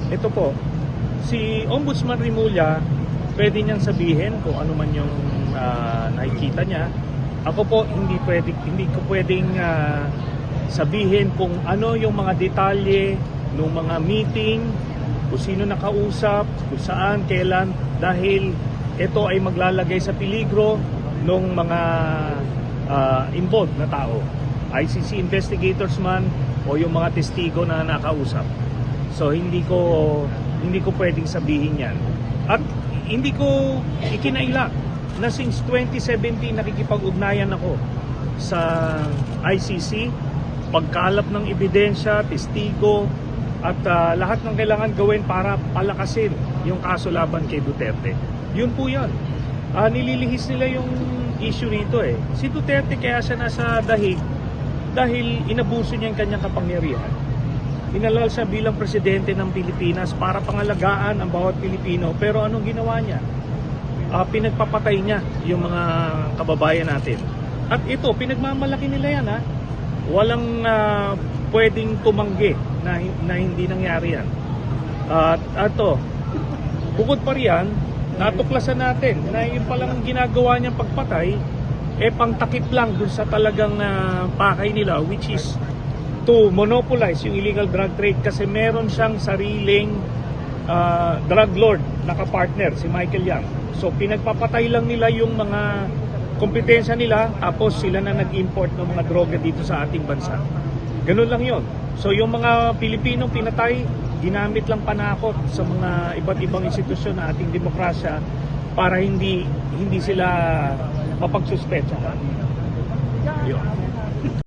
Ito po, si Ombudsman Rimulya, pwede niyang sabihin kung ano man yung nakikita niya. Ako po, hindi ko pwedeng sabihin kung ano yung mga detalye ng mga meeting, kung sino nakausap, kung saan, kailan, dahil ito ay maglalagay sa peligro ng mga involved na tao. ICC investigators man o yung mga testigo na nakausap. So hindi ko pwedeng sabihin yan. At hindi ko ikinaila na since 2017 nakikipag-ugnayan ako sa ICC, pagkalap ng ebidensya, testigo, at lahat ng kailangan gawin para palakasin yung kaso laban kay Duterte. Yun po yan. Nililihis nila yung issue rito eh. Si Duterte kaya siya nasa dahig dahil inabuso niya yung kanyang kapangyarihan. Inalal siya bilang presidente ng Pilipinas para pangalagaan ang bawat Pilipino. Pero anong ginawa niya? Pinagpapatay niya yung mga kababayan natin. At ito, pinagmamalaki nila yan ha. Walang pwedeng tumanggi na hindi nangyari yan. At ito, bukod pa riyan, natuklasan natin na yung palang ginagawa niyang pagpatay, pangtakip lang dun sa talagang pakay nila, which is to monopolize yung illegal drug trade kasi meron siyang sariling drug lord na kapartner, si Michael Yang. So pinagpapatay lang nila yung mga kompetensya nila, tapos sila na nag-import ng mga droga dito sa ating bansa. Ganun lang yon. So yung mga Pilipinong pinatay, ginamit lang panakot sa mga iba't ibang institusyon na ating demokrasya para hindi sila mapagsuspecha. Yun.